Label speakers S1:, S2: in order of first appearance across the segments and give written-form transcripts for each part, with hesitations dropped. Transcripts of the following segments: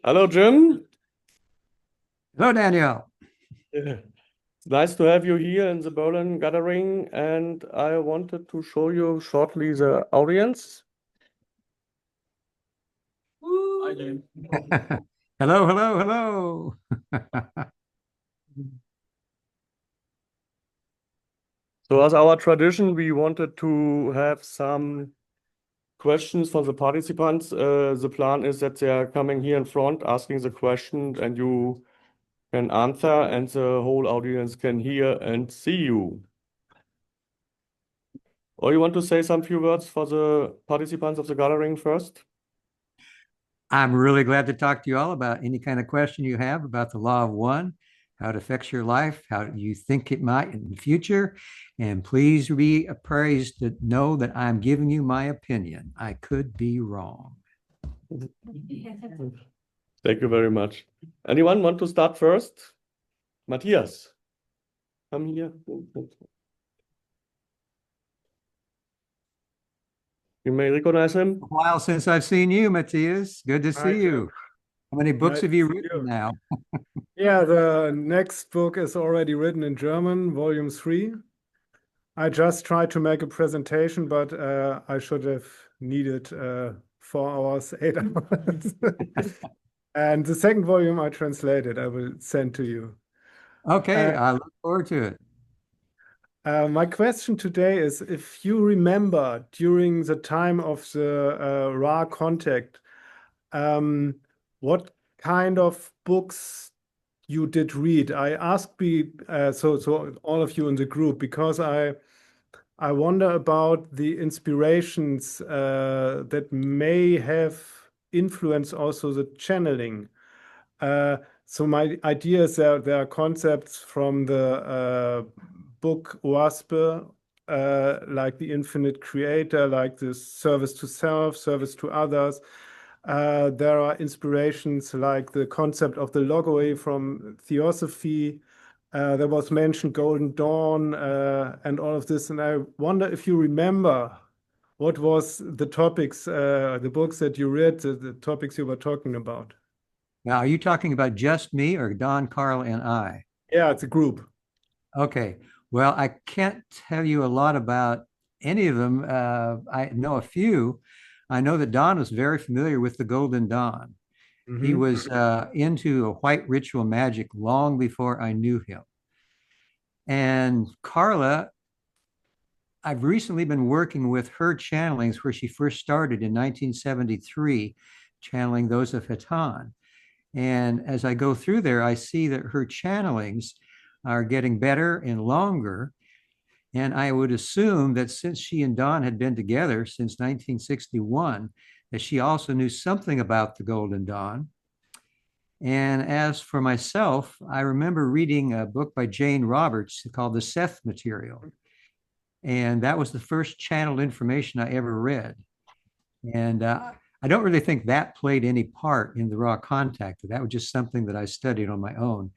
S1: Hello, Jim.
S2: Hello, Daniel.
S1: Yeah. It's nice to have you here in the Berlin gathering, and I wanted to show you shortly the audience.
S2: Hi, Jim. Hello, hello, hello.
S1: So, as our tradition, we wanted to have some questions for the participants. The plan is that they are coming here in front, asking the question, and you can answer, and the whole audience can hear and see you. Or you want to say some few words for the participants of the gathering first?
S2: I'm really glad to talk to you all about any kind of question you have about the law of one, how it affects your life, how you think it might in the future. And please be appraised to know that I'm giving you my opinion. I could be wrong.
S1: Thank you very much. Anyone want to start first? Matthias, come here. You may recognize
S2: A
S1: him.
S2: while since I've seen you, Matthias. Good to
S3: Hi,
S2: see
S3: Jim.
S2: you. How many books
S3: Nice
S2: have
S3: to
S2: you
S3: see
S2: written
S3: you.
S2: now?
S3: Yeah, the next book is already written in German, volume 3. I just tried to make a presentation, but I should have needed 4 hours, 8 hours. And the second volume I translated, I will send to you.
S2: Okay,
S3: Uh,
S2: I look forward to it.
S3: my question today is if you remember during the time of the raw contact, um, what kind of books you did read. I asked so all of you in the group because I wonder about the inspirations that may have influenced also the channeling. So my idea is that there are concepts from the book OASPE, like the infinite creator, like the service to self, service to others. There are inspirations like the concept of the logoi from Theosophy. There was mentioned Golden Dawn and all of this. And I wonder if you remember what was the topics, the books that you read, the topics you were talking about.
S2: Now, are you talking about just me or Don, Carl, and I?
S3: Yeah, it's a group.
S2: Okay. Well, I can't tell you a lot about any of them. I know a few. I know that Don was very familiar with the Golden Dawn. He
S3: Hmm.
S2: was into a white ritual magic long before I knew him. And Carla, I've recently been working with her channelings where she first started in 1973, channeling those of Hatan. And as I go through there, I see that her channelings are getting better and longer. And I would assume that since she and Don had been together since 1961, that she also knew something about the Golden Dawn. And as for myself, I remember reading a book by Jane Roberts called The Seth Material. And that was the first channeled information I ever read. And I don't really think that played any part in the raw contact. That was just something that I studied on my own.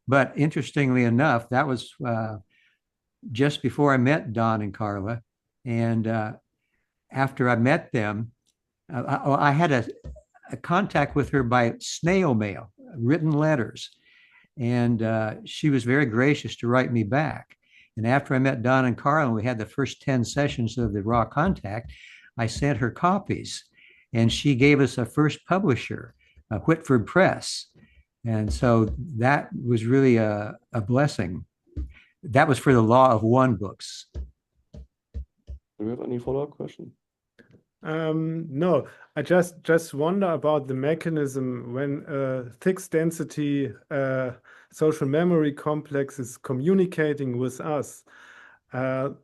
S2: But interestingly enough, that was just before I met Don and Carla. And after I met them, I had a contact with her by snail mail, written letters. And she was very gracious to write me back. And after I met Don and Carla, and we had the first 10 sessions of the raw contact, I sent her copies. And she gave us a first publisher, Whitford Press. And so that was really a blessing. That was for the Law of One books.
S1: Do you have any follow-up question?
S3: No, I just wonder about the mechanism when fixed density social memory complex is communicating with us.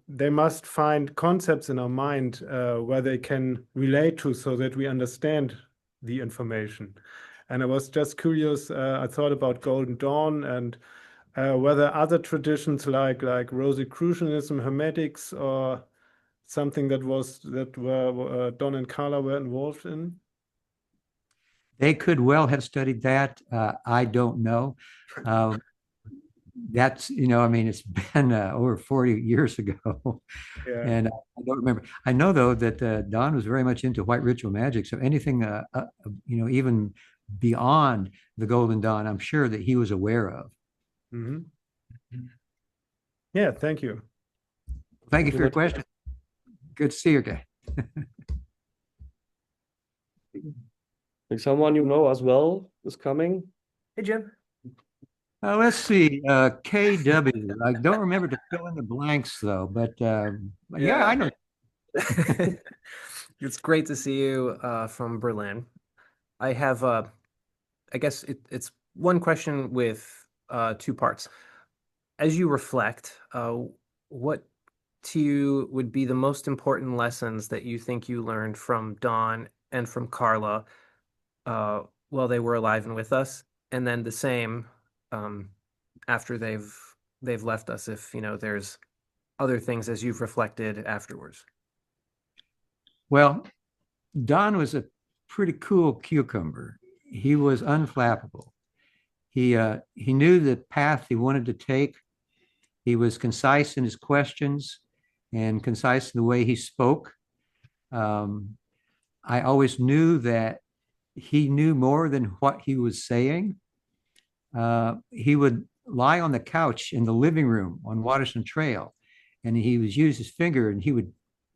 S3: They must find concepts in our mind where they can relate to so that we understand the information. And I was just curious, I thought about Golden Dawn and whether other traditions like Rosicrucianism, Hermetics, or something that were Don and Carla were involved in.
S2: They could well have studied that. I don't know. Uh, I mean, it's been over 40 years ago.
S3: Yeah.
S2: And I don't remember. I know though that Don was very much into white ritual magic. So anything, even beyond the Golden Dawn, I'm sure that he was aware of.
S3: Mhm. Yeah, thank you.
S2: Thank you for your question. Good to see you again.
S1: Like someone you know as well is coming.
S4: Hey, Jim.
S2: Let's see, KW. I don't remember to fill in the blanks though, but yeah, I know.
S4: It's great to see you from Berlin. I have, I guess it's one question with two parts. As you reflect, what to you would be the most important lessons that you think you learned from Don and from Carla while they were alive and with us? And then the same after they've left us, if there's other things as you've reflected afterwards.
S2: Well, Don was a pretty cool cucumber. He was unflappable. He knew the path he wanted to take. He was concise in his questions and concise in the way he spoke. I always knew that he knew more than what he was saying. He would lie on the couch in the living room on Waterson Trail, and he would use his finger and he would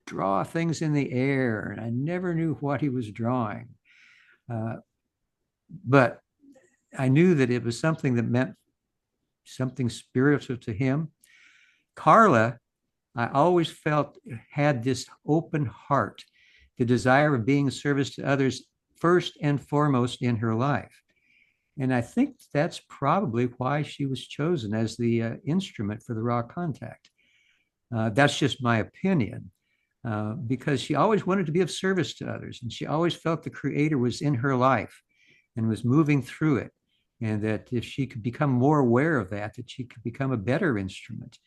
S2: draw things in the air, and I never knew what he was drawing. But I knew that it was something that meant something spiritual to him. Carla, I always felt had this open heart, the desire of being of service to others first and foremost in her life. And I think that's probably why she was chosen as the instrument for the raw contact. That's just my opinion, because she always wanted to be of service to others, and she always felt the Creator was in her life and was moving through it, and that if she could become more aware of that, that she could become a better instrument.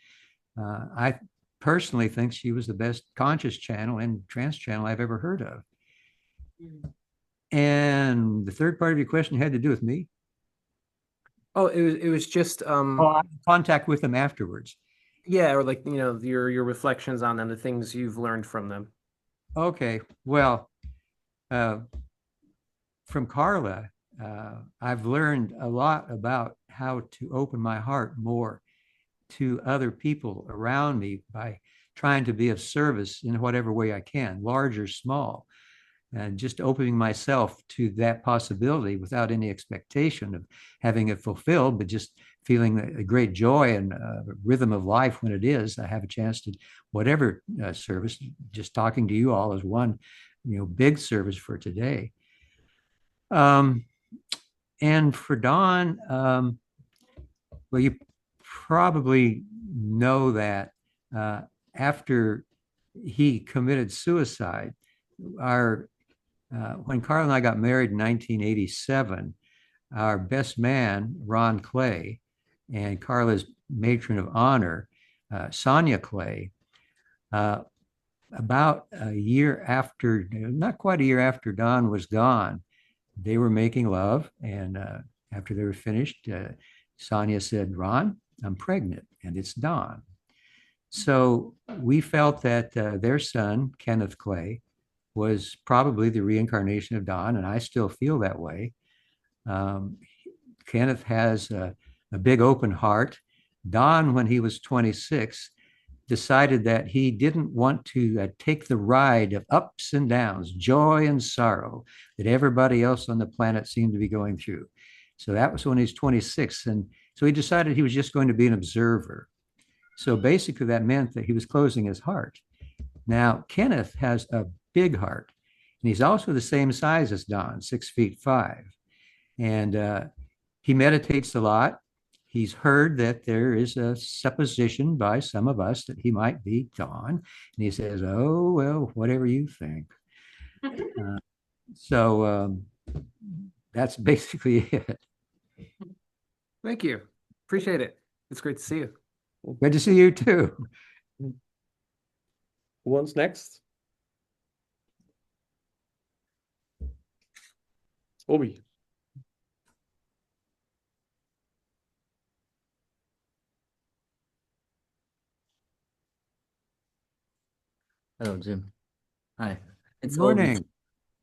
S2: I personally think she was the best conscious channel and trance channel I've ever heard of. And the third part of your question had to do with me.
S4: Oh, it was just
S2: Contact with them afterwards.
S4: yeah, or like your reflections on them, the things you've learned from them.
S2: Okay, well, from Carla, I've learned a lot about how to open my heart more to other people around me by trying to be of service in whatever way I can, large or small, and just opening myself to that possibility without any expectation of having it fulfilled, but just feeling a great joy and rhythm of life when it is. I have a chance to whatever service. Just talking to you all is one, big service for today. And for Don, well, you probably know that after he committed suicide, when Carl and I got married in 1987, our best man, Ron Clay, and Carla's matron of honor, Sonia Clay, about a year after, not quite a year after Don was gone, they were making love. And after they were finished, Sonia said, "Ron, I'm pregnant, and it's Don." So we felt that their son, Kenneth Clay, was probably the reincarnation of Don, and I still feel that way. Kenneth has a big open heart. Don, when he was 26, decided that he didn't want to take the ride of ups and downs, joy and sorrow that everybody else on the planet seemed to be going through. So that was when he was 26. And so he decided he was just going to be an observer. So basically that meant that he was closing his heart. Now, Kenneth has a big heart, and he's also the same size as Don, 6'5". And he meditates a lot. He's heard that there is a supposition by some of us that he might be Don. And he says, "Oh, well, whatever you think." So that's basically it.
S4: Thank you. Appreciate it. It's great to see you.
S2: Good to see you too.
S1: Who wants next? Obi.
S5: Hello, Jim. Hi.
S2: Good morning.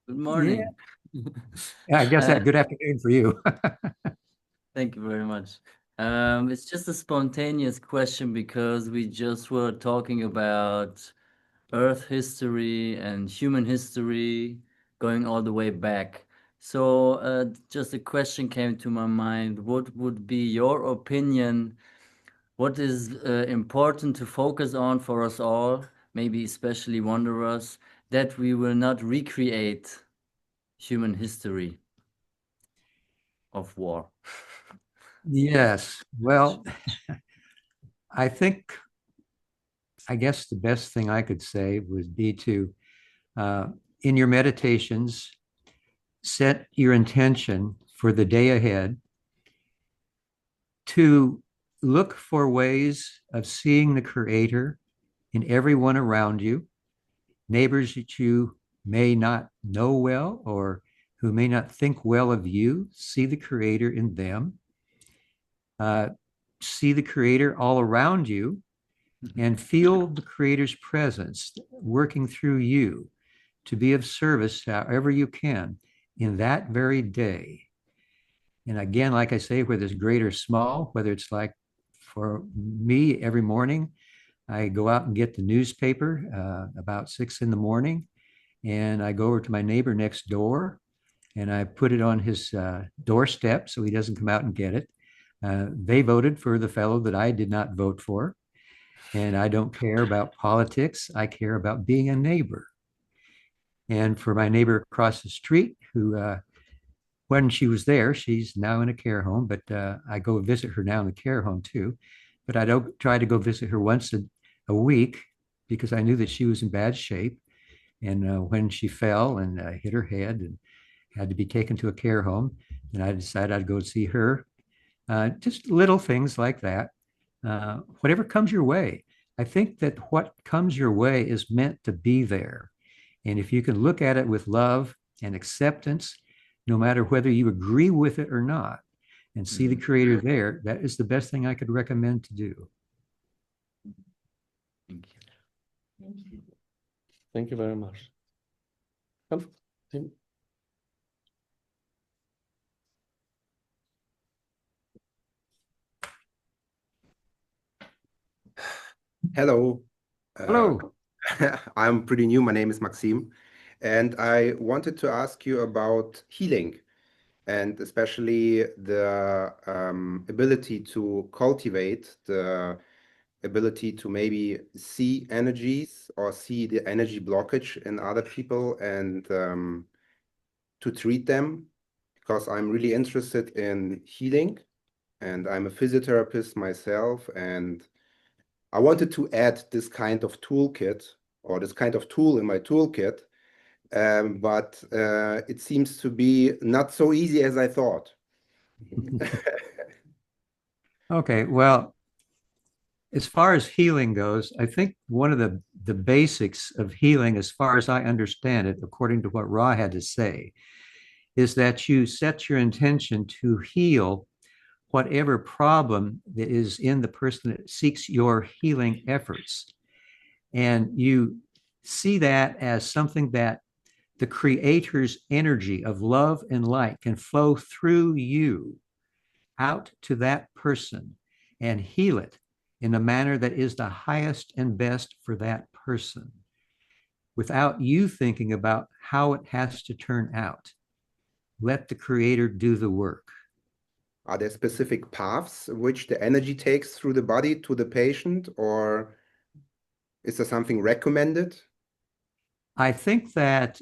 S5: Good morning.
S2: Yeah. Yeah, I guess that good afternoon for you.
S5: Thank you very much. It's just a spontaneous question because we just were talking about Earth history and human history going all the way back. So just a question came to my mind. What would be your opinion? What is important to focus on for us all, maybe especially wanderers, that we will not recreate human history of war?
S2: Yes. Well, I guess the best thing I could say would be to, in your meditations, set your intention for the day ahead to look for ways of seeing the Creator in everyone around you, neighbors that you may not know well or who may not think well of you, see the Creator in them. See the Creator all around you and feel the Creator's presence working through you to be of service however you can in that very day. And again, like I say, whether it's great or small, whether it's like for me every morning, I go out and get the newspaper about 6 a.m. and I go over to my neighbor next door and I put it on his doorstep so he doesn't come out and get it. They voted for the fellow that I did not vote for. And I don't care about politics. I care about being a neighbor. And for my neighbor across the street, who, when she was there, she's now in a care home, but I go visit her now in the care home too. But I don't try to go visit her once a week because I knew that she was in bad shape. And when she fell and hit her head and had to be taken to a care home, and I decided I'd go see her. Just little things like that. Whatever comes your way. I think that what comes your way is meant to be there. And if you can look at it with love and acceptance, no matter whether you agree with it or not, and see the Creator there, that is the best thing I could recommend to do.
S5: Thank you.
S1: Thank you very much. Come, Tim.
S6: Hello.
S2: Hello.
S6: I'm pretty new. My name is Maxim, and I wanted to ask you about healing and especially the ability to cultivate the ability to maybe see energies or see the energy blockage in other people and to treat them, because I'm really interested in healing and I'm a physiotherapist myself, and I wanted to add this kind of toolkit or this kind of tool in my toolkit, but it seems to be not so easy as I thought.
S2: Okay, well, as far as healing goes, I think one of the basics of healing, as far as I understand it, according to what Ra had to say, is that you set your intention to heal whatever problem that is in the person that seeks your healing efforts. And you see that as something that the Creator's energy of love and light can flow through you out to that person and heal it in a manner that is the highest and best for that person, without you thinking about how it has to turn out. Let the Creator do the work.
S6: Are there specific paths which the energy takes through the body to the patient, or is there something recommended?
S2: I think that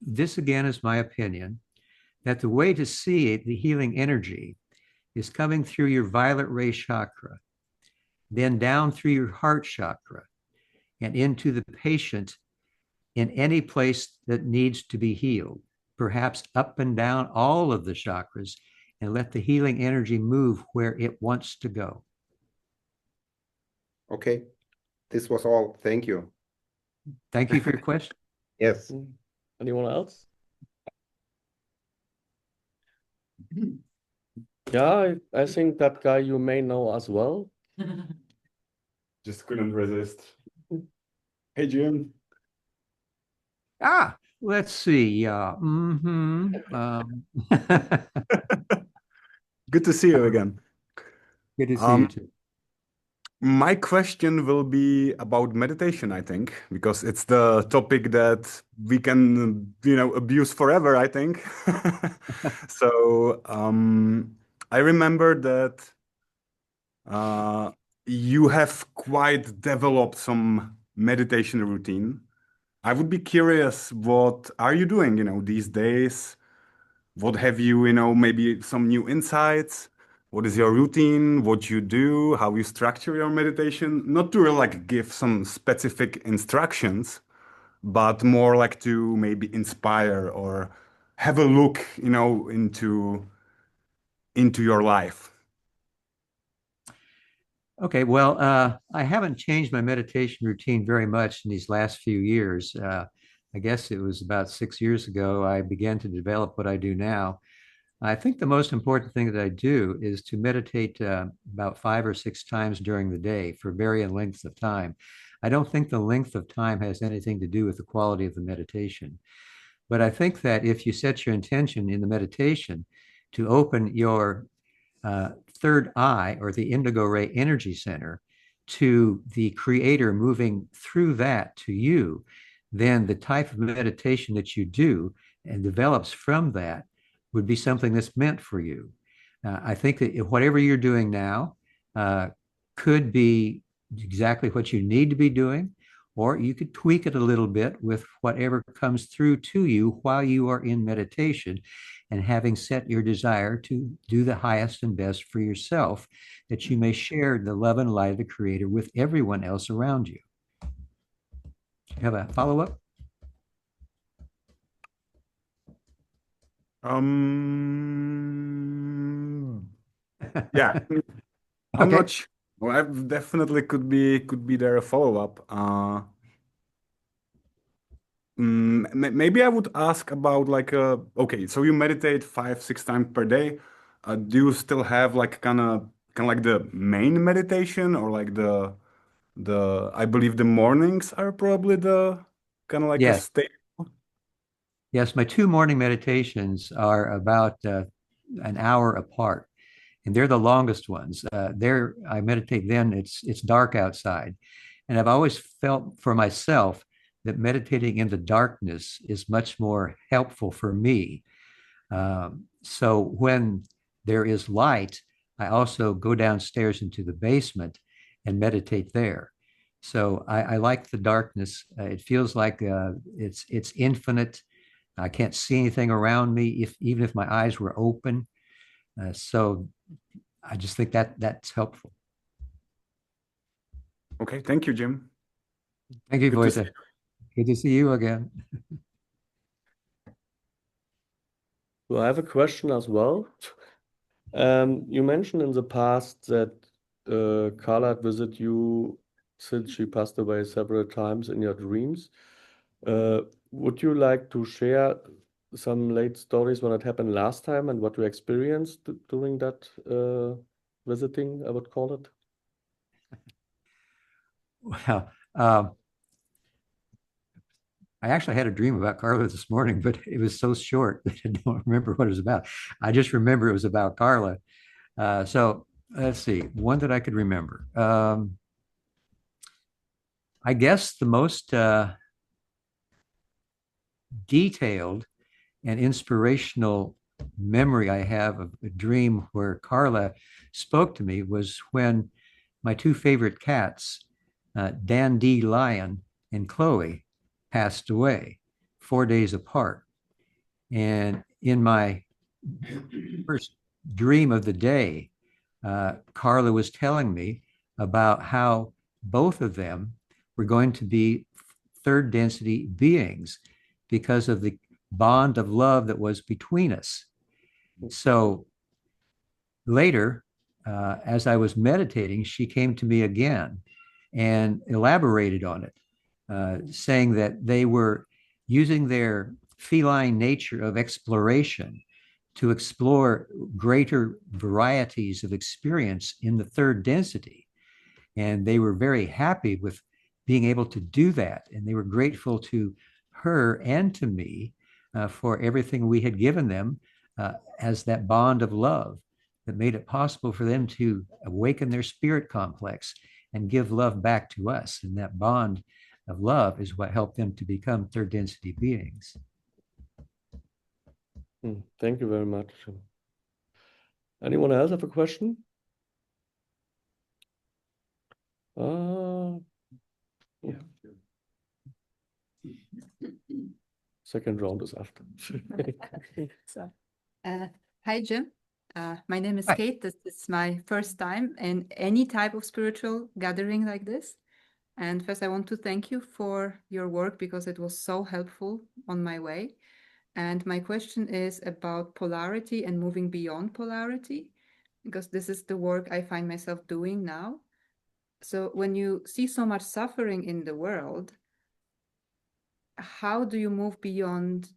S2: this, again, is my opinion, that the way to see the healing energy is coming through your violet ray chakra, then down through your heart chakra, and into the patient in any place that needs to be healed, perhaps up and down all of the chakras, and let the healing energy move where it wants to go.
S6: Okay, this was all. Thank you.
S2: Thank you for your question.
S6: Yes.
S1: Anyone else? Yeah, I think that guy you may know as well.
S7: Just couldn't resist. Hey, Jim.
S2: Ah, Let's see.
S7: Good to see you again.
S2: Good to see you too.
S7: My question will be about meditation, I think, because it's the topic that we can, abuse forever, I think. So, I remember that you have quite developed some meditation routine. I would be curious, what are you doing, these days? What have you, maybe some new insights? What is your routine? What you do? How you structure your meditation? Not to really, like, give some specific instructions, but more like to maybe inspire or have a look, into your life.
S2: Okay, well, I haven't changed my meditation routine very much in these last few years. I guess it was about 6 years ago I began to develop what I do now. I think the most important thing that I do is to meditate about 5 or 6 times during the day for varying lengths of time. I don't think the length of time has anything to do with the quality of the meditation. But I think that if you set your intention in the meditation to open your third eye or the indigo ray energy center to the creator moving through that to you, then the type of meditation that you do and develops from that would be something that's meant for you. I think that whatever you're doing now could be exactly what you need to be doing, or you could tweak it a little bit with whatever comes through to you while you are in meditation and having set your desire to do the highest and best for yourself, that you may share the love and light of the Creator with everyone else around you. You have a follow-up?
S7: Yeah, I'm
S2: Okay.
S7: not sure. Well, I definitely could be there a follow-up. Maybe I would ask about, like, okay, so you meditate 5, 6 times per day. Do you still have, like, kind of like the main meditation, or like the I believe the mornings are probably the kind of like a
S2: Yes.
S7: state.
S2: Yes, my 2 morning meditations are about an hour apart, and they're the longest ones. There, I meditate then. It's dark outside, and I've always felt for myself that meditating in the darkness is much more helpful for me. So when there is light, I also go downstairs into the basement and meditate there. So I like the darkness. It feels like it's infinite. I can't see anything around me, if even if my eyes were open. So I just think that that's helpful.
S7: Okay, thank you, Jim.
S2: Thank you,
S7: Good to see
S2: Vojta. Good to see you again.
S1: So I have a question as well. You mentioned in the past that Carla had visited you since she passed away several times in your dreams. Would you like to share some late stories when it happened last time and what you experienced during that visiting, I would call it?
S2: Well, I actually had a dream about Carla this morning, but it was so short that I don't remember what it was about. I just remember it was about Carla. So let's see, one that I could remember. I guess the most detailed and inspirational memory I have of a dream where Carla spoke to me was when my two favorite cats, Dandy Lion and Chloe, passed away 4 days apart. And in my first dream of the day, Carla was telling me about how both of them were going to be third density beings because of the bond of love that was between us. So later, as I was meditating, she came to me again and elaborated on it, saying that they were using their feline nature of exploration to explore greater varieties of experience in the third density. And they were very happy with being able to do that. And they were grateful to her and to me for everything we had given them as that bond of love that made it possible for them to awaken their spirit complex and give love back to us. And that bond of love is what helped them to become third density beings.
S1: Thank you very much. Anyone else have a question? Yeah. Second round is after.
S8: Hi, Jim. My name is
S2: Hi.
S8: Kate. This is my first time in any type of spiritual gathering like this. And first, I want to thank you for your work because it was so helpful on my way. And my question is about polarity and moving beyond polarity, because this is the work I find myself doing now. So when you see so much suffering in the world, how do you move beyond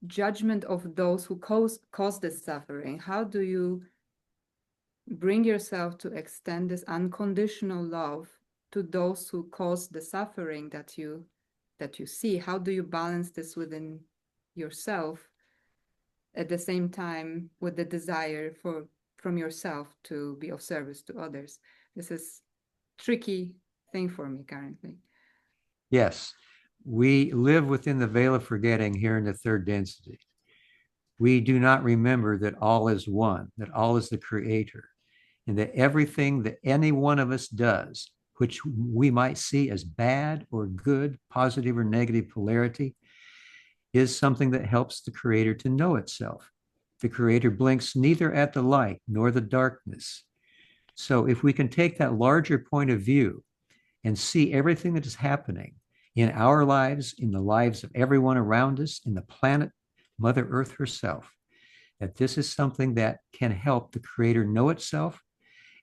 S8: judgment of those who cause this suffering? How do you bring yourself to extend this unconditional love to those who cause the suffering that you see? How do you balance this within yourself at the same time with the desire from yourself to be of service to others? This is tricky thing for me currently.
S2: Yes, we live within the veil of forgetting here in the third density. We do not remember that all is one, that all is the creator, and that everything that any one of us does, which we might see as bad or good, positive or negative polarity, is something that helps the creator to know itself. The creator blinks neither at the light nor the darkness. So if we can take that larger point of view and see everything that is happening in our lives, in the lives of everyone around us, in the planet, Mother Earth herself, that this is something that can help the creator know itself,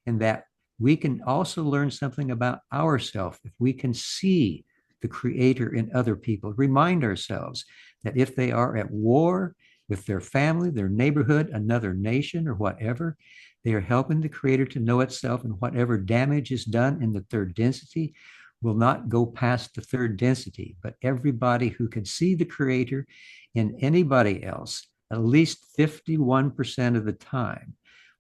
S2: and that we can also learn something about ourselves if we can see the creator in other people. Remind ourselves that if they are at war with their family, their neighborhood, another nation, or whatever, they are helping the creator to know itself, and whatever damage is done in the third density will not go past the third density. But everybody who can see the creator in anybody else, at least 51% of the time,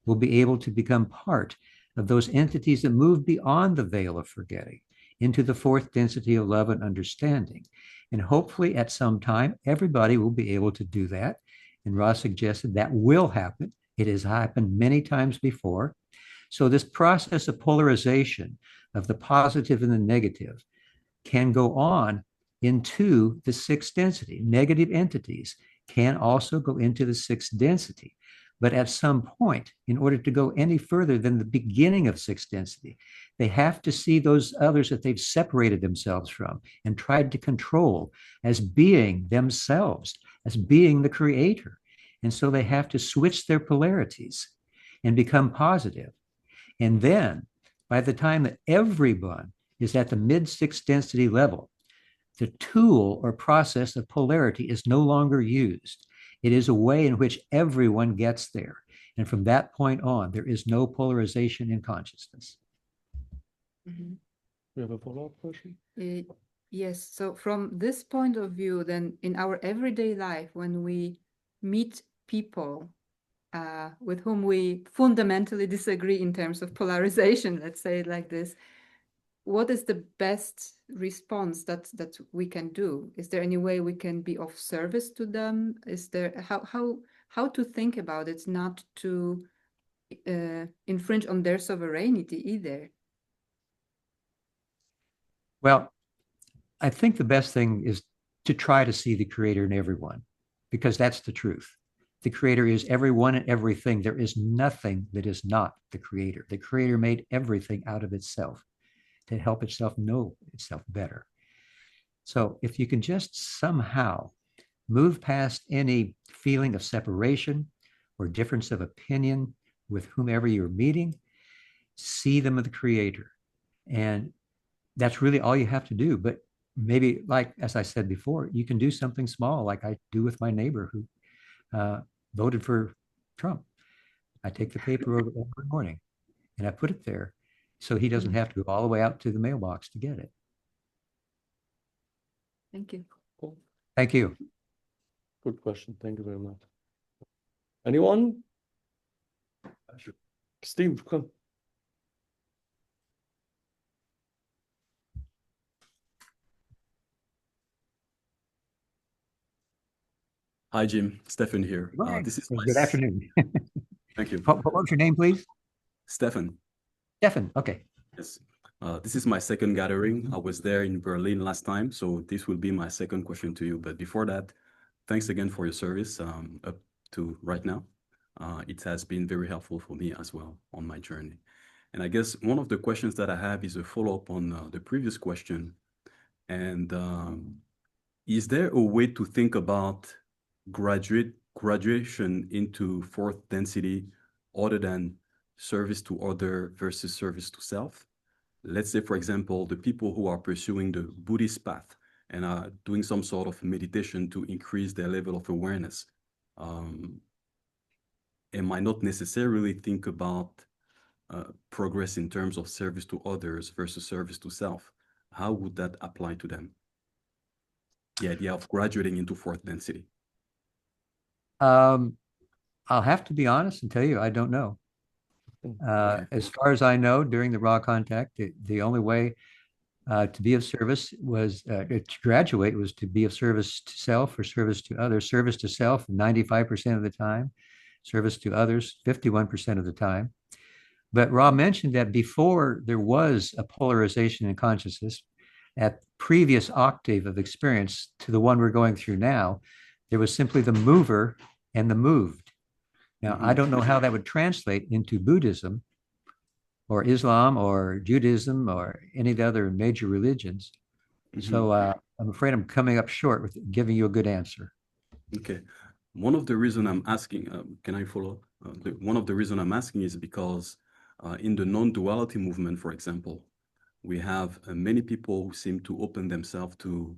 S2: will be able to become part of those entities that move beyond the veil of forgetting into the fourth density of love and understanding. And hopefully at some time, everybody will be able to do that. And Ross suggested that will happen. It has happened many times before. So this process of polarization of the positive and the negative can go on into the sixth density. Negative entities can also go into the sixth density. But at some point, in order to go any further than the beginning of sixth density, they have to see those others that they've separated themselves from and tried to control as being themselves, as being the creator. And so they have to switch their polarities and become positive. And then by the time that everyone is at the mid-sixth density level, the tool or process of polarity is no longer used. It is a way in which everyone gets there. And from that point on, there is no polarization in consciousness.
S8: Mhm.
S1: You have a follow-up question?
S8: Yes, so from this point of view, then in our everyday life, when we meet people with whom we fundamentally disagree in terms of polarization, let's say it like this, what is the best response that we can do? Is there any way we can be of service to them? Is there how to think about it, not to infringe on their sovereignty either?
S2: Well, I think the best thing is to try to see the creator in everyone, because that's the truth. The creator is everyone and everything. There is nothing that is not the creator. The creator made everything out of itself to help itself know itself better. So if you can just somehow move past any feeling of separation or difference of opinion with whomever you're meeting, see them as the creator. And that's really all you have to do. But maybe, like, as I said before, you can do something small, like I do with my neighbor who voted for Trump. I take the paper over every morning and I put it there so he doesn't have to go all the way out to the mailbox to get it.
S8: Thank you.
S1: Cool.
S2: Thank you.
S1: Good question. Thank you very much. Anyone? Steve, come.
S9: Hi, Jim. Stefan here. This is my
S2: Good afternoon.
S9: Thank you.
S2: What was your name, please?
S9: Stefan.
S2: Stefan. Okay.
S9: Yes. This is my second gathering. I was there in Berlin last time, so this will be my second question to you. But before that, thanks again for your service up to right now. It has been very helpful for me as well on my journey. And I guess one of the questions that I have is a follow-up on the previous question. And is there a way to think about graduation into fourth density other than service to other versus service to self? Let's say, for example, the people who are pursuing the Buddhist path and are doing some sort of meditation to increase their level of awareness, and might not necessarily think about progress in terms of service to others versus service to self. How would that apply to them? The idea of graduating into fourth density.
S2: I'll have to be honest and tell you, I don't know. As far as I know, during the raw contact, the only way to be of service was to graduate was to be of service to self or service to others. Service to self 95% of the time, service to others 51% of the time. But Ra mentioned that before there was a polarization in consciousness, at previous octave of experience to the one we're going through now, there was simply the mover and the moved. Now, I don't know how that would translate into Buddhism or Islam or Judaism or any of the other major religions. So I'm afraid I'm coming up short with giving you a good answer.
S9: Okay. One of the reasons I'm asking, can I follow? One of the reasons I'm asking is because in the non-duality movement, for example, we have many people who seem to open themselves to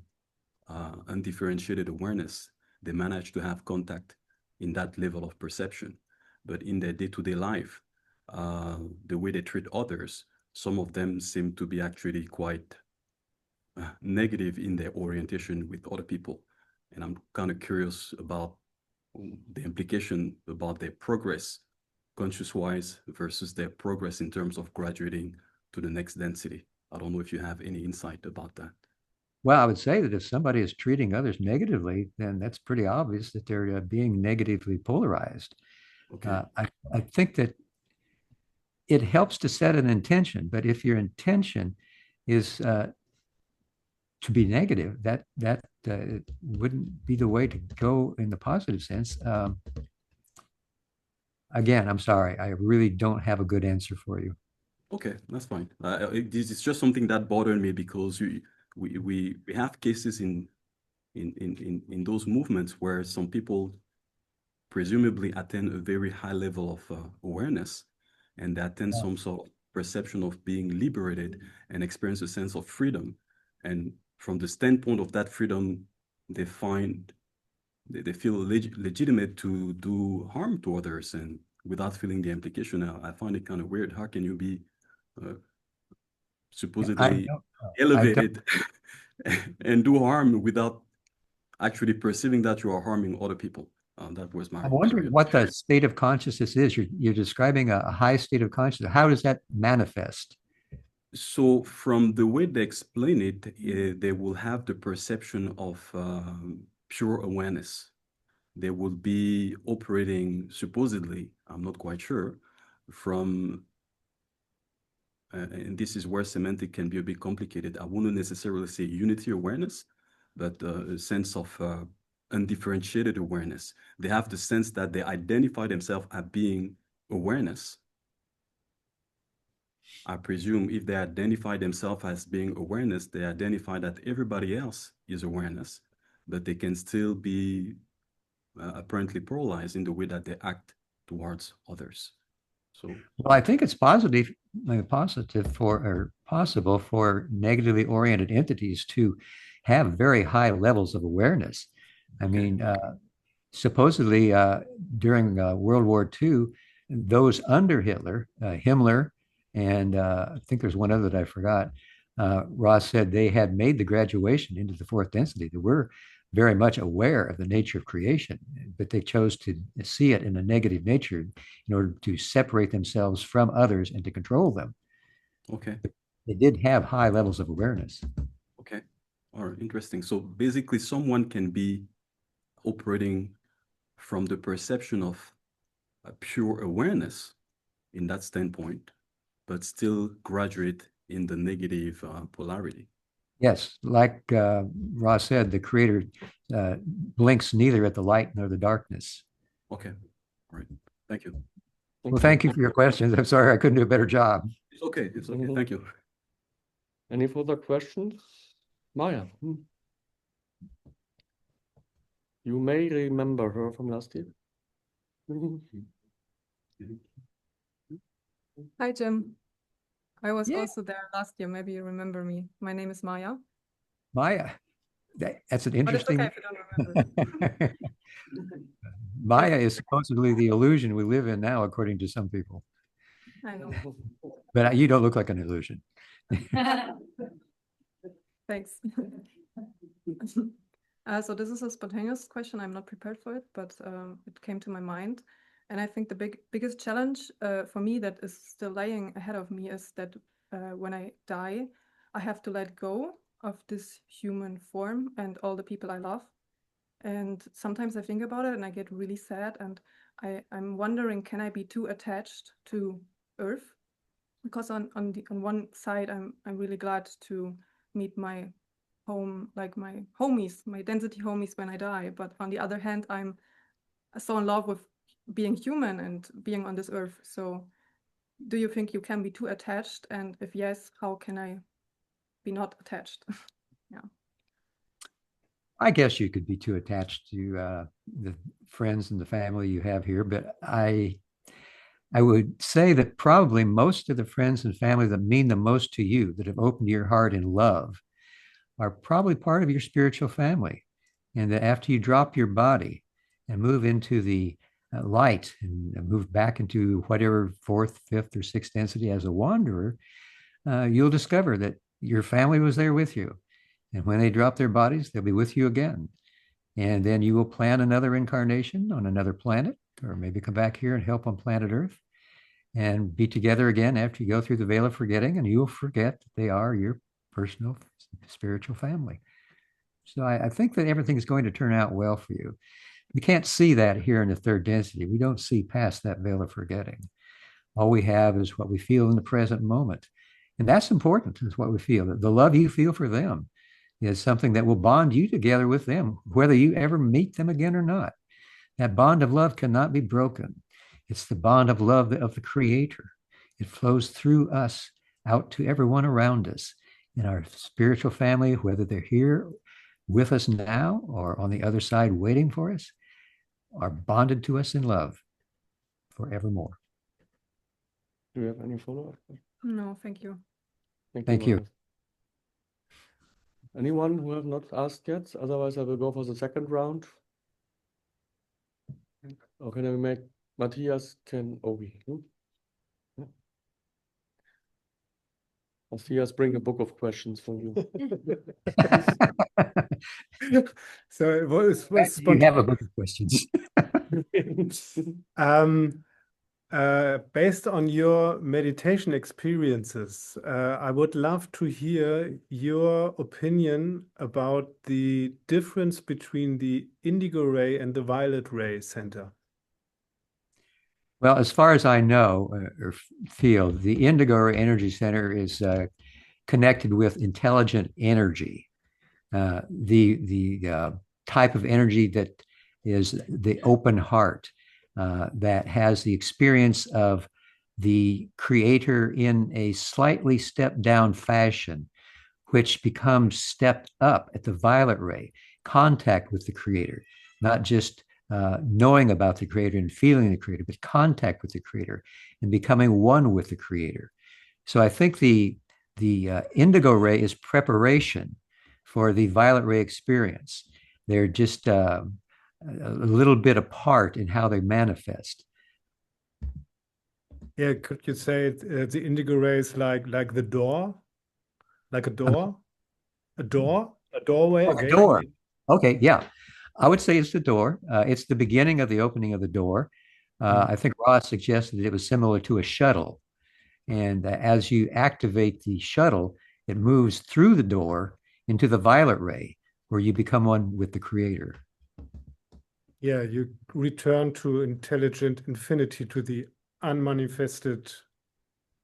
S9: undifferentiated awareness. They manage to have contact in that level of perception. But in their day-to-day life, the way they treat others, some of them seem to be actually quite negative in their orientation with other people. And I'm kind of curious about the implication about their progress, conscious-wise, versus their progress in terms of graduating to the next density. I don't know if you have any insight about that.
S2: Well, I would say that if somebody is treating others negatively, then that's pretty obvious that they're being negatively polarized.
S9: Okay.
S2: I think that it helps to set an intention, but if your intention is to be negative, that wouldn't be the way to go in the positive sense. Again, I'm sorry, I really don't have a good answer for you.
S9: Okay, that's fine. This is just something that bothered me because we have cases in those movements where some people presumably attain a very high level of awareness, and they attain some sort of perception of being liberated and experience a sense of freedom. And from the standpoint of that freedom, they feel legitimate to do harm to others, and without feeling the implication. I find it kind of weird. How can you be supposedly elevated and do harm without actually perceiving that you are harming other people? That was my.
S2: I'm wondering what the state of consciousness is. You're describing a high state of consciousness. How does that manifest?
S9: So from the way they explain it, they will have the perception of pure awareness. They will be operating supposedly, I'm not quite sure, from, and this is where semantic can be a bit complicated. I wouldn't necessarily say unity awareness, but a sense of undifferentiated awareness. They have the sense that they identify themselves as being awareness. I presume if they identify themselves as being awareness, they identify that everybody else is awareness, but they can still be apparently polarized in the way that they act towards others. So,
S2: well, I think it's possible or possible for negatively oriented entities to have very high levels of awareness. I mean, supposedly during World War II, those under Hitler, Himmler, and I think there's one other that I forgot, Ross said they had made the graduation into the fourth density. They were very much aware of the nature of creation, but they chose to see it in a negative nature in order to separate themselves from others and to control them.
S9: Okay.
S2: They did have high levels of awareness.
S9: Okay. All right. Interesting. So basically, someone can be operating from the perception of a pure awareness in that standpoint, but still graduate in the negative polarity.
S2: Yes, like Ross said, the creator blinks neither at the light nor the darkness.
S9: Okay. All right. Thank you.
S2: Well, thank you for your questions. I'm sorry I couldn't do a better job.
S9: It's okay. It's okay. Thank you.
S1: Any further questions? Maya. You may remember her from last year.
S10: Hi, Jim. I was
S2: Yeah.
S10: also there last year. Maybe you remember me. My name is Maya.
S2: Maya, that's an
S10: But it's
S2: interesting.
S10: okay if you don't remember.
S2: Maya is supposedly the illusion we live in now, according to some people.
S10: I know.
S2: But you don't look like an illusion.
S10: Thanks. So this is a spontaneous question. I'm not prepared for it, but it came to my mind. And I think the biggest challenge for me that is still lying ahead of me is that when I die, I have to let go of this human form and all the people I love. And sometimes I think about it and I get really sad. And I'm wondering, can I be too attached to Earth? Because on one side, I'm really glad to meet my home, like my homies, my density homies when I die. But on the other hand, I'm so in love with being human and being on this earth. So do you think you can be too attached? And if yes, how can I be not attached? Yeah.
S2: I guess you could be too attached to the friends and the family you have here, but I would say that probably most of the friends and family that mean the most to you, that have opened your heart in love, are probably part of your spiritual family. And that after you drop your body and move into the light and move back into whatever fourth, fifth, or sixth density as a wanderer, you'll discover that your family was there with you. And when they drop their bodies, they'll be with you again. And then you will plan another incarnation on another planet, or maybe come back here and help on planet Earth and be together again after you go through the veil of forgetting, and you'll forget that they are your personal spiritual family. So I think that everything is going to turn out well for you. We can't see that here in the third density. We don't see past that veil of forgetting. All we have is what we feel in the present moment. And that's important, is what we feel. The love you feel for them is something that will bond you together with them, whether you ever meet them again or not. That bond of love cannot be broken. It's the bond of love of the Creator. It flows through us out to everyone around us in our spiritual family, whether they're here with us now or on the other side waiting for us, are bonded to us in love forevermore.
S1: Do you have any follow-up?
S10: No, thank you.
S2: Thank you.
S1: Magnus. Anyone who have not asked yet? Otherwise, I will go for the second round. Or can I make Matthias Obi? Yeah. Matthias, bring a book of questions for you.
S3: So it was
S2: You have a book of questions.
S3: Based on your meditation experiences, I would love to hear your opinion about the difference between the indigo ray and the violet ray center.
S2: Well, as far as I know or feel, the indigo or energy center is connected with intelligent energy. The type of energy that is the open heart, that has the experience of the Creator in a slightly stepped down fashion, which becomes stepped up at the violet ray, contact with the Creator, not just knowing about the Creator and feeling the Creator, but contact with the Creator and becoming one with the Creator. So I think the indigo ray is preparation for the violet ray experience. They're just a little bit apart in how they manifest.
S3: Yeah, could you say the indigo ray is like the door? Like a door? A door? A doorway?
S2: Oh,
S3: A
S2: the
S3: gate?
S2: door. Okay, yeah. I would say it's the door. It's the beginning of the opening of the door. I think Ross suggested it was similar to a shuttle. And as you activate the shuttle, it moves through the door into the violet ray, where you become one with the creator.
S3: Yeah, you return to intelligent infinity, to the unmanifested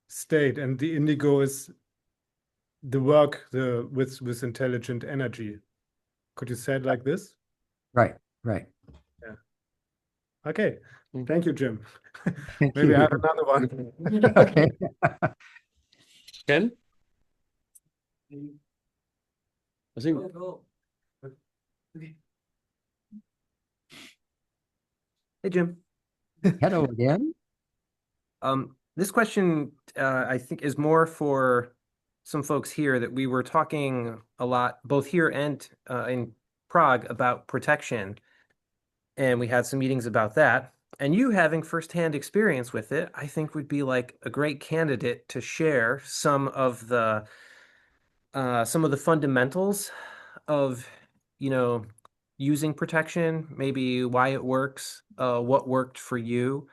S3: state, and the indigo is the work with intelligent energy. Could you say it like this?
S2: Right, right.
S3: Yeah. Okay. Thank you, Jim.
S2: Thank
S3: Maybe I have
S2: you.
S3: another one.
S2: Okay.
S1: Ken? I think
S4: Hey, Jim.
S2: Hello again.
S4: This question, I think, is more for some folks here that we were talking a lot, both here and in Prague, about protection. And we had some meetings about that. And you having firsthand experience with it, I think would be like a great candidate to share some of the fundamentals of, using protection, maybe why it works, what worked for you,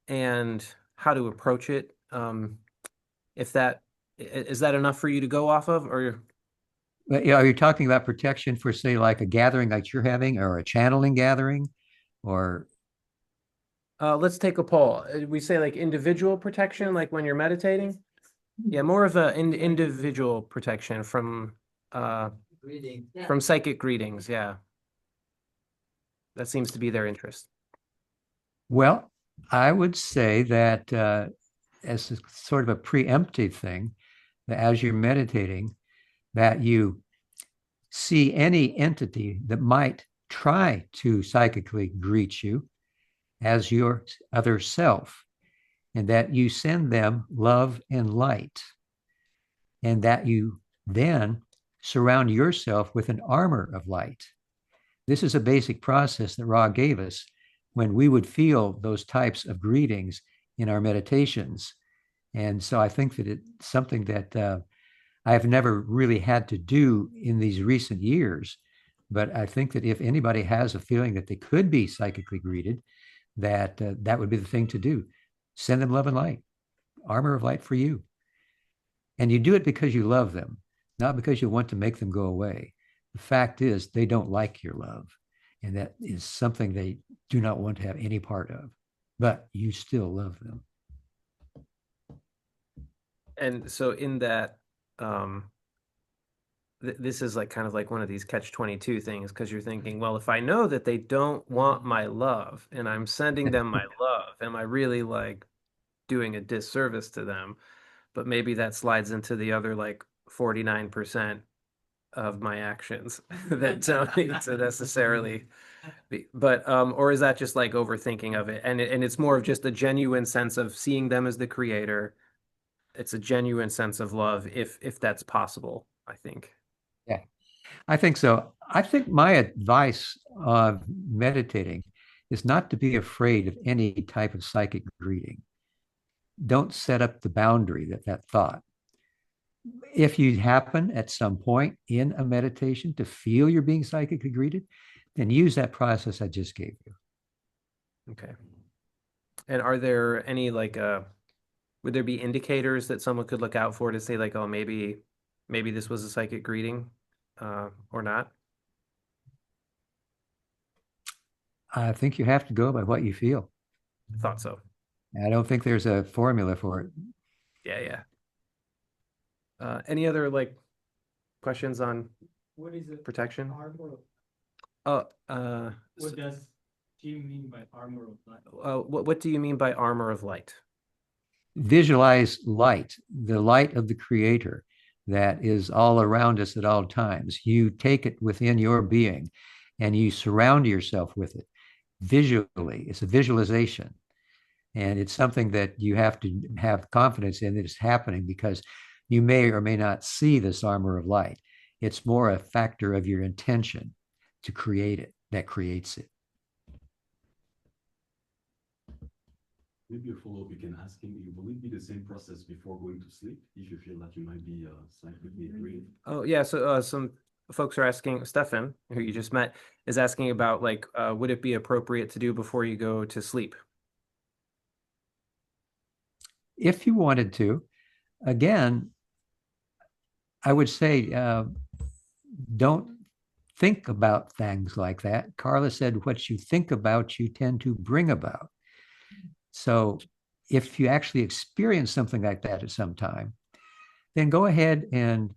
S4: and how to approach it. If that is that enough for you to go off of, or
S2: But, are you talking about protection for, say, like a gathering like you're having, or a channeling gathering, or
S4: let's take a poll. We say like individual protection, like when you're meditating. Yeah, more of a individual protection from psychic greetings. Yeah, that seems to be their interest.
S2: well, I would say that as a sort of a preemptive thing, that as you're meditating, that you see any entity that might try to psychically greet you as your other self, and that you send them love and light, and that you then surround yourself with an armor of light. This is a basic process that Ra gave us when we would feel those types of greetings in our meditations. And so I think that it's something that I have never really had to do in these recent years. But I think that if anybody has a feeling that they could be psychically greeted, that that would be the thing to do. Send them love and light, armor of light for you. And you do it because you love them, not because you want to make them go away. The fact is, they don't like your love. And that is something they do not want to have any part of. But you still love them.
S4: And so in that, this is like kind of like one of these catch-22 things, because you're thinking, well, if I know that they don't want my love and I'm sending them my love, am I really like doing a disservice to them? But maybe that slides into the other like 49% of my actions that don't need to necessarily be, but or is that just like overthinking of it? And it's more of just a genuine sense of seeing them as the creator. It's a genuine sense of love, if that's possible, I think.
S2: Yeah, I think so. I think my advice of meditating is not to be afraid of any type of psychic greeting. Don't set up the boundary that thought. If you happen at some point in a meditation to feel you're being psychically greeted, then use that process I just gave you.
S4: Okay. And are there any like would there be indicators that someone could look out for to say like, oh, maybe this was a psychic greeting, or not?
S2: I think you have to go by what you feel.
S4: I thought so.
S2: I don't think there's a formula for it.
S4: Yeah. Any other like questions on
S11: What is it?
S4: protection?
S11: Armor of,
S4: What
S11: does Jim mean by armor of light?
S4: what do you mean by armor of light?
S2: Visualize light, the light of the creator that is all around us at all times. You take it within your being and you surround yourself with it visually. It's a visualization. And it's something that you have to have confidence in that it's happening, because you may or may not see this armor of light. It's more a factor of your intention to create it that creates it.
S9: Maybe a follow-up, you can ask him, will it be the same process before going to sleep if you feel that you might be slightly dehydrated?
S4: Oh yeah, so some folks are asking, Stefan, who you just met, is asking about like, would it be appropriate to do before you go to sleep?
S2: If you wanted to, again, I would say don't think about things like that. Carla said, what you think about, you tend to bring about. So if you actually experience something like that at some time, then go ahead and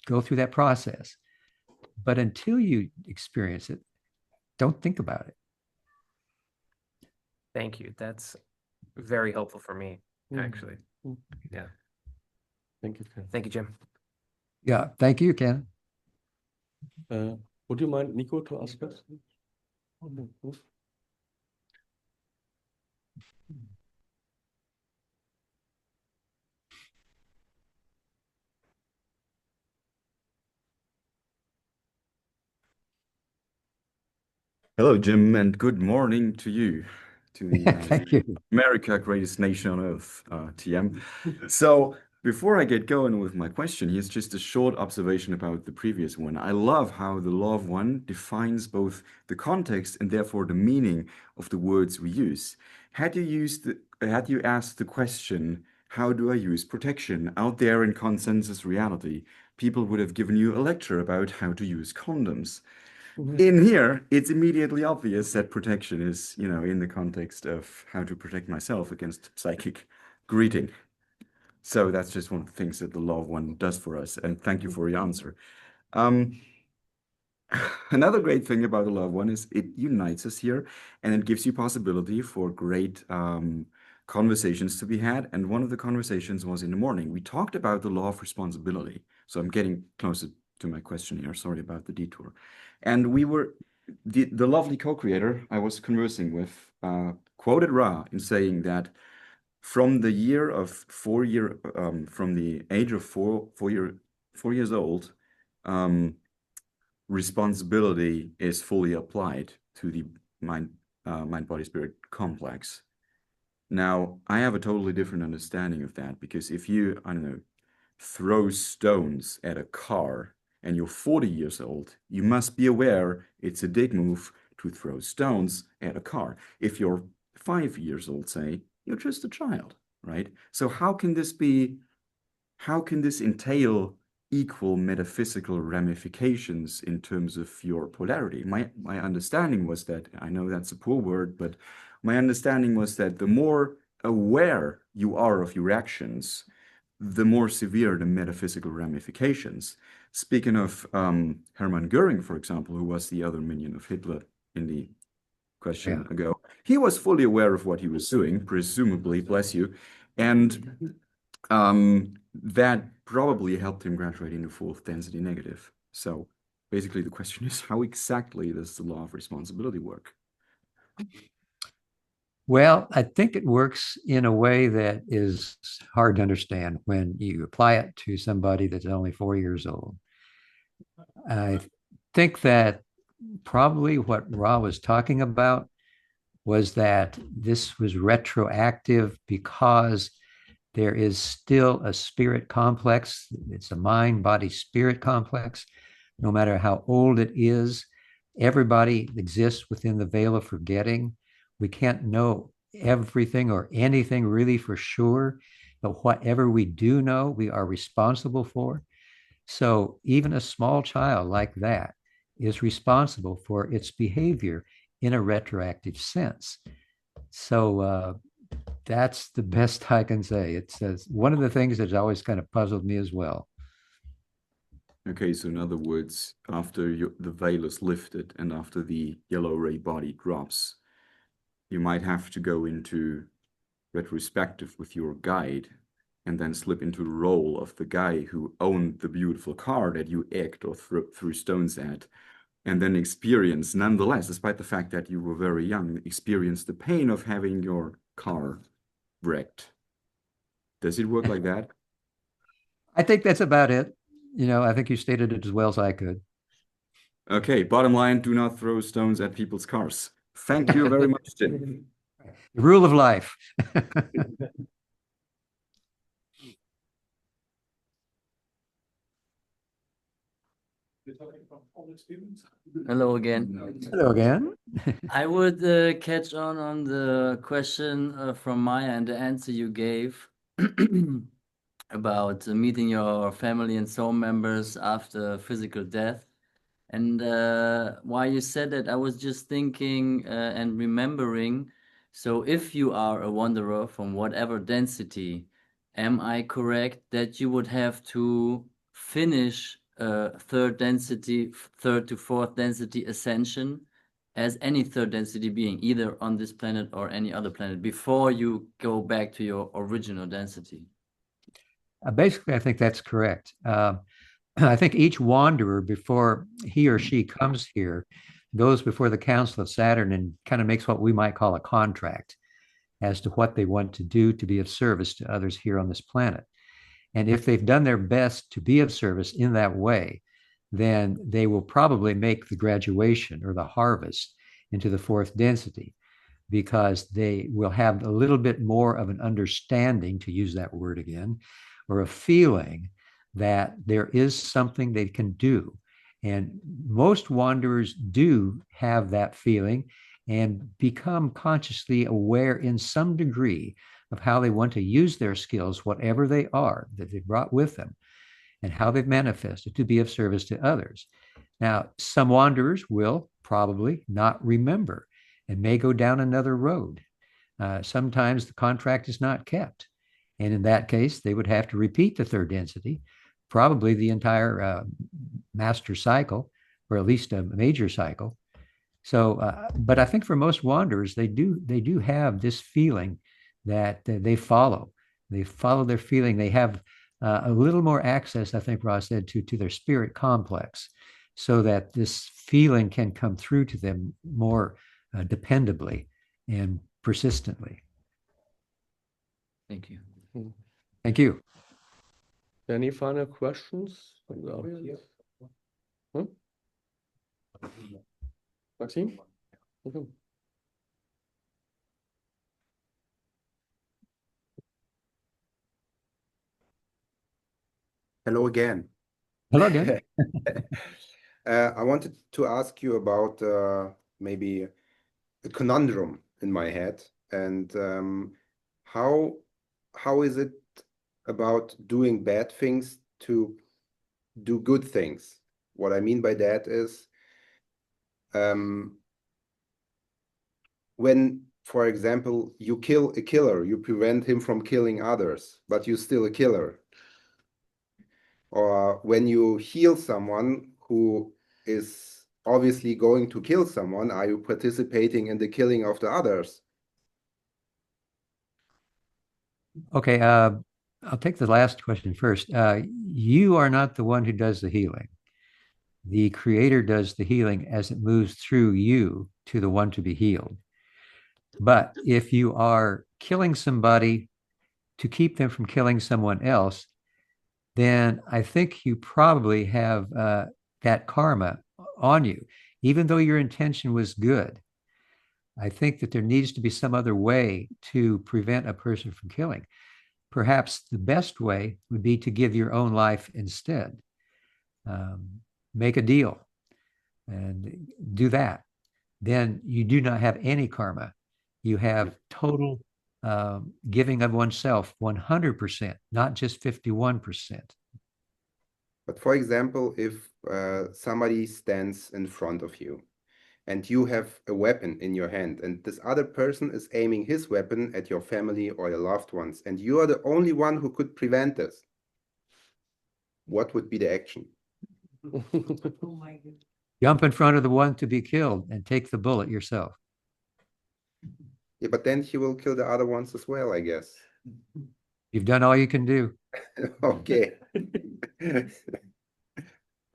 S2: go through that process. But until you experience it, don't think about it.
S4: Thank you. That's very helpful for me, actually. Yeah.
S1: Thank you, Ken.
S4: Thank you, Jim.
S2: Yeah, thank you, Ken.
S1: Would you mind, Nico, to ask us?
S12: Hello, Jim, and good morning to you, to the
S2: Thank you.
S12: America, greatest nation on earth, TM. So before I get going with my question, here's just a short observation about the previous one. I love how the law of one defines both the context and therefore the meaning of the words we use. Had you asked the question, how do I use protection out there in consensus reality, people would have given you a lecture about how to use condoms. In here, it's immediately obvious that protection is, in the context of how to protect myself against psychic greeting. So that's just one of the things that the law of one does for us. And thank you for your answer. Another great thing about the law of one is it unites us here, and it gives you possibility for great conversations to be had. And one of the conversations was in the morning. We talked about the law of responsibility. So I'm getting closer to my question here. Sorry about the detour. And we were, the lovely co-creator I was conversing with quoted Ra in saying that from the age of 4 years old, responsibility is fully applied to the mind-body-spirit complex. Now, I have a totally different understanding of that, because if you, I don't know, throw stones at a car and you're 40 years old, you must be aware it's a dick move to throw stones at a car. If you're 5 years old, say, you're just a child, right? So how can this entail equal metaphysical ramifications in terms of your polarity? My understanding was that, I know that's a poor word, but my understanding was that the more aware you are of your actions, the more severe the metaphysical ramifications. Speaking of Hermann Goering, for example, who was the other minion of Hitler in the question ago, he was fully aware of what he was doing, presumably, bless you, and that probably helped him graduate into fourth density negative. So basically the question is, how exactly does the law of responsibility work?
S2: Well, I think it works in a way that is hard to understand when you apply it to somebody that's only 4 years old. I think that probably what Ra was talking about was that this was retroactive because there is still a spirit complex. It's a mind, body, spirit complex. No matter how old it is, everybody exists within the veil of forgetting. We can't know everything or anything really for sure, but whatever we do know, we are responsible for. So even a small child like that is responsible for its behavior in a retroactive sense. So that's the best I can say. It's one of the things that's always kind of puzzled me as well.
S12: Okay, so in other words, after the veil is lifted and after the yellow ray body drops, you might have to go into retrospective with your guide and then slip into the role of the guy who owned the beautiful car that you egged or threw stones at, and then experience, nonetheless, despite the fact that you were very young, experience the pain of having your car wrecked. Does it work like that?
S2: I think that's about it. I think you stated it as well as I could.
S12: Okay, bottom line, do not throw stones at people's cars. Thank you very much, Jim.
S2: The rule of life.
S5: Hello again.
S2: Hello again.
S5: I would catch on the question from Maya and the answer you gave about meeting your family and soul members after physical death. And while you said that, I was just thinking and remembering. So if you are a wanderer from whatever density, am I correct that you would have to finish third to fourth density ascension as any third density being, either on this planet or any other planet, before you go back to your original density?
S2: Basically, I think that's correct. I think each wanderer, before he or she comes here, goes before the Council of Saturn and kind of makes what we might call a contract as to what they want to do to be of service to others here on this planet. And if they've done their best to be of service in that way, then they will probably make the graduation or the harvest into the fourth density, because they will have a little bit more of an understanding, to use that word again, or a feeling that there is something they can do. And most wanderers do have that feeling and become consciously aware in some degree of how they want to use their skills, whatever they are that they brought with them, and how they've manifested to be of service to others. Now, some wanderers will probably not remember and may go down another road. Sometimes the contract is not kept. And in that case, they would have to repeat the third density, probably the entire master cycle, or at least a major cycle. So, but I think for most wanderers, they do have this feeling that they follow their feeling. They have a little more access, I think Ross said, to their spirit complex, so that this feeling can come through to them more dependably and persistently.
S5: Thank you.
S2: Thank you.
S1: Any final questions from the audience? Maxime? Okay.
S6: Hello again.
S2: Hello again.
S6: I wanted to ask you about maybe a conundrum in my head, and how is it about doing bad things to do good things? What I mean by that is when, for example, you kill a killer, you prevent him from killing others, but you're still a killer. Or when you heal someone who is obviously going to kill someone, are you participating in the killing of the others?
S2: Okay, I'll take the last question first. You are not the one who does the healing. The creator does the healing as it moves through you to the one to be healed. But if you are killing somebody to keep them from killing someone else, then I think you probably have that karma on you, even though your intention was good. I think that there needs to be some other way to prevent a person from killing. Perhaps the best way would be to give your own life instead. Make a deal and do that. Then you do not have any karma. You have total giving of oneself 100%, not just 51%.
S6: But for example, if somebody stands in front of you and you have a weapon in your hand, and this other person is aiming his weapon at your family or your loved ones, and you are the only one who could prevent this, what would be the action?
S2: Jump in front of the one to be killed and take the bullet yourself.
S6: Yeah, but then he will kill the other ones as well, I guess.
S2: You've done all you can do.
S6: Okay.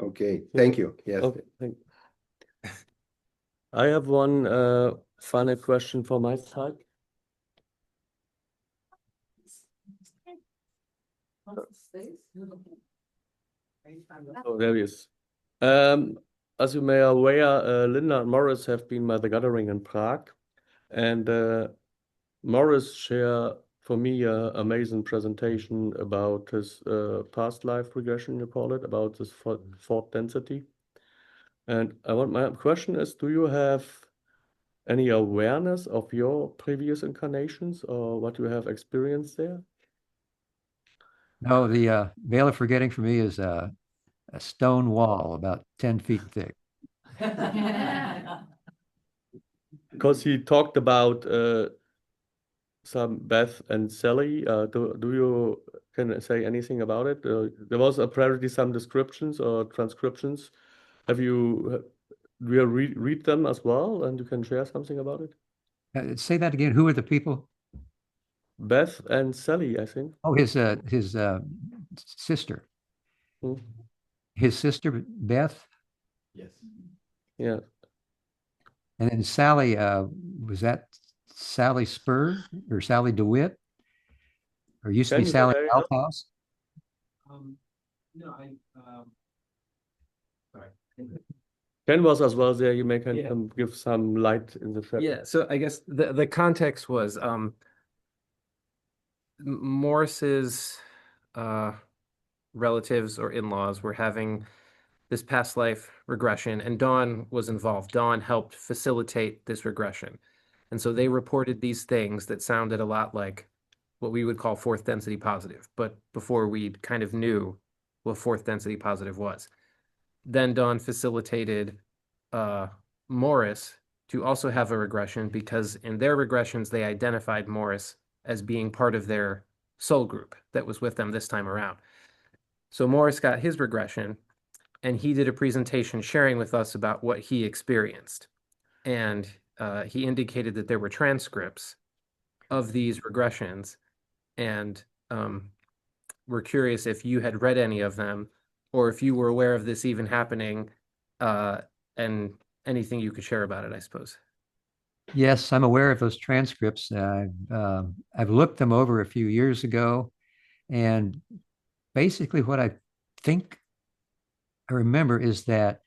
S6: Okay, thank you. Yes.
S1: Okay, thank you. I have one final question for my side. Oh, there he is. As you may are aware, Linda and Morris have been by the gathering in Prague, and Morris share for me a amazing presentation about his past life regression, you call it, about this fourth density. And my question is, do you have any awareness of your previous incarnations or what you have experienced there?
S2: No, the veil of forgetting for me is a stone wall about 10 feet thick.
S1: Because he talked about some Beth and Sally. Do you can say anything about it? There was apparently some descriptions or transcriptions. Do you read them as well, and you can share something about it?
S2: Say that again. Who are the people?
S1: Beth and Sally, I think.
S2: Oh, his sister.
S1: Hmm.
S2: His sister Beth.
S11: Yes.
S1: Yeah.
S2: And then Sally, was that Sally Spur or Sally DeWitt? Or used to be Sally Althouse?
S11: No, sorry.
S1: Ken was as well there. You may can give some light in the chat.
S4: Yeah, so I guess the context was Morris's relatives or in-laws were having this past life regression, and Dawn was involved. Dawn helped facilitate this regression. And so they reported these things that sounded a lot like what we would call fourth density positive, but before we kind of knew what fourth density positive was. Then Dawn facilitated Morris to also have a regression, because in their regressions, they identified Morris as being part of their soul group that was with them this time around. So Morris got his regression, and he did a presentation sharing with us about what he experienced. And he indicated that there were transcripts of these regressions, and we're curious if you had read any of them, or if you were aware of this even happening, and anything you could share about it, I suppose.
S2: Yes, I'm aware of those transcripts. I've looked them over a few years ago, and basically what I think I remember is that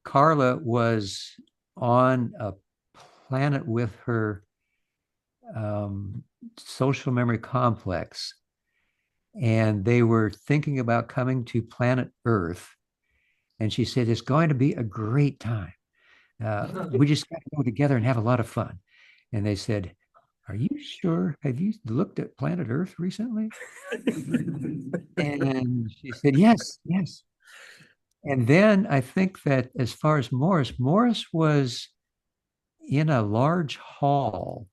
S2: Carla was on a planet with her social memory complex, and they were thinking about coming to planet Earth. And she said, it's going to be a great time. We just got to go together and have a lot of fun. And they said, are you sure? Have you looked at planet Earth recently? And she said, yes. And then I think that as far as Morris was in a large hall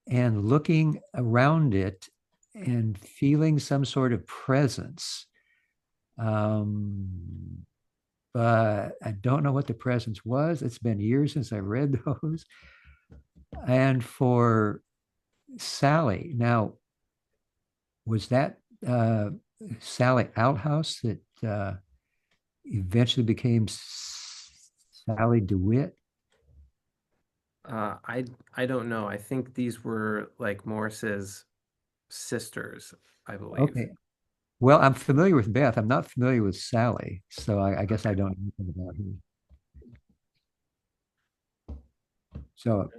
S2: and looking around it and feeling some sort of presence. But I don't know what the presence was. It's been years since I read those. And for Sally, now, was that Sally Outhouse that eventually became Sally DeWitt?
S4: I don't know. I think these were like Morris's sisters, I believe.
S2: Okay. Well, I'm familiar with Beth. I'm not familiar with Sally, so I guess I don't know anything about her. So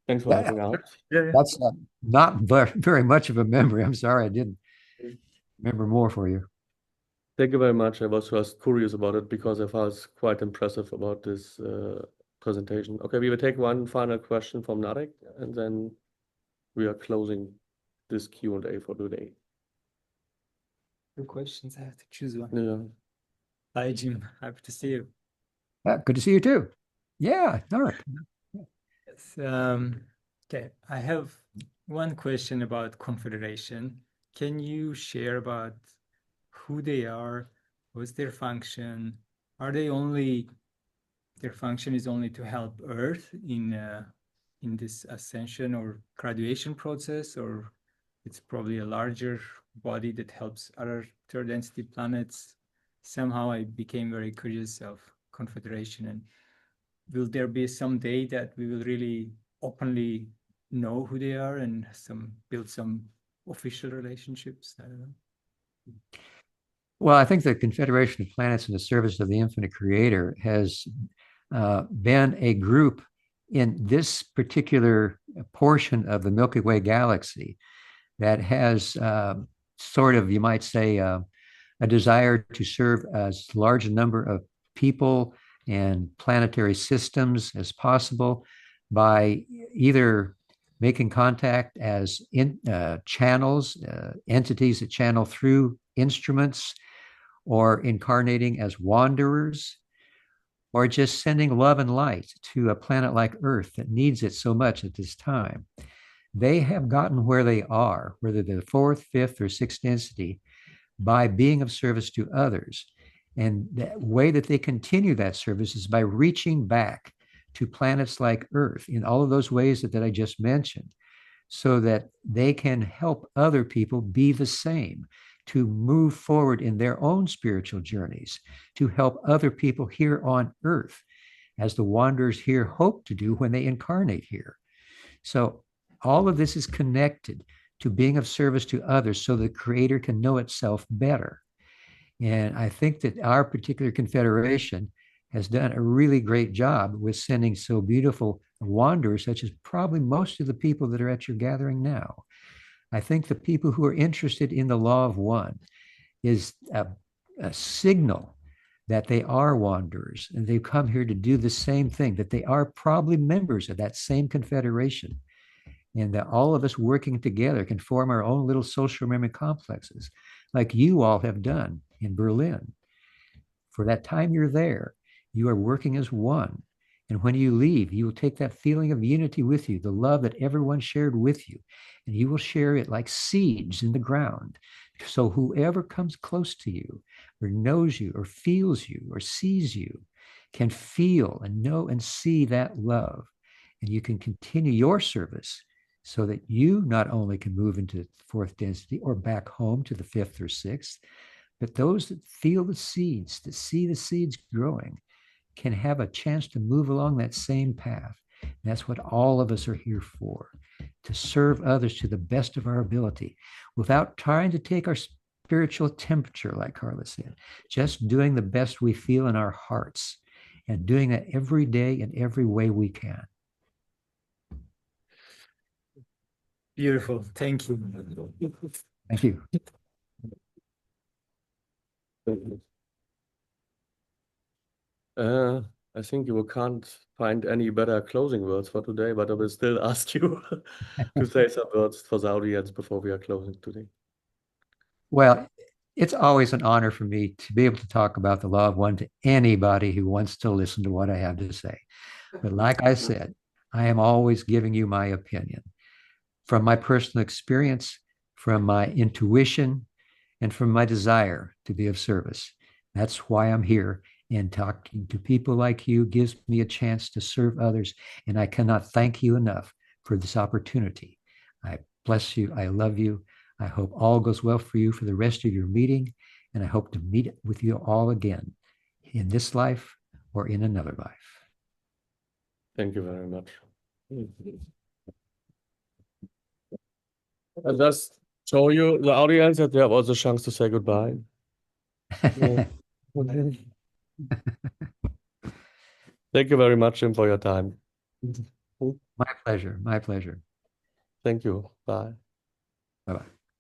S1: thanks for helping out.
S2: That's not very much of a memory. I'm sorry, I didn't remember more for you.
S1: Thank you very much. I was just curious about it because I was quite impressive about this presentation. Okay, we will take one final question from Narek, and then we are closing this Q&A for today.
S11: Two questions. I have to choose one.
S1: Yeah.
S11: Hi, Jim. Happy to see you.
S2: Good to see you too. Yeah, Narek.
S11: Yes. Okay. I have one question about Confederation. Can you share about who they are? What's their function? Are they only, their function is only to help Earth in this ascension or graduation process, or it's probably a larger body that helps other third density planets? Somehow I became very curious of Confederation, and will there be some day that we will really openly know who they are and build some official relationships? I don't know.
S2: Well, I think the Confederation of Planets in the Service of the Infinite Creator has been a group in this particular portion of the Milky Way galaxy that has sort of, you might say, a desire to serve as large a number of people and planetary systems as possible by either making contact as channels, entities that channel through instruments, or incarnating as wanderers, or just sending love and light to a planet like Earth that needs it so much at this time. They have gotten where they are, whether they're the fourth, fifth, or sixth density, by being of service to others. And the way that they continue that service is by reaching back to planets like Earth in all of those ways that I just mentioned, so that they can help other people be the same, to move forward in their own spiritual journeys, to help other people here on Earth, as the wanderers here hope to do when they incarnate here. So all of this is connected to being of service to others so the Creator can know itself better. And I think that our particular confederation has done a really great job with sending so beautiful wanderers, such as probably most of the people that are at your gathering now. I think the people who are interested in the law of one is a signal that they are wanderers and they've come here to do the same thing, that they are probably members of that same confederation, and that all of us working together can form our own little social memory complexes, like you all have done in Berlin. For that time you're there, you are working as one. And when you leave, you will take that feeling of unity with you, the love that everyone shared with you, and you will share it like seeds in the ground. So whoever comes close to you, or knows you, or feels you, or sees you, can feel and know and see that love. And you can continue your service so that you not only can move into the fourth density or back home to the fifth or sixth, but those that feel the seeds, that see the seeds growing, can have a chance to move along that same path. And that's what all of us are here for, to serve others to the best of our ability, without trying to take our spiritual temperature, like Carla said, just doing the best we feel in our hearts, and doing that every day in every way we can.
S11: Beautiful. Thank you.
S2: Thank you.
S1: I think you can't find any better closing words for today, but I will still ask you to say some words for the audience before we are closing today.
S2: Well, it's always an honor for me to be able to talk about the law of one to anybody who wants to listen to what I have to say. But like I said, I am always giving you my opinion from my personal experience, from my intuition, and from my desire to be of service. That's why I'm here. And talking to people like you gives me a chance to serve others. And I cannot thank you enough for this opportunity. I bless you. I love you. I hope all goes well for you for the rest of your meeting. And I hope to meet with you all again in this life or in another life.
S1: Thank you very much. I just show you the audience that they have also a chance to say goodbye. Thank you very much, Jim, for your time.
S2: My pleasure. My pleasure.
S1: Thank you. Bye.
S2: Bye-bye.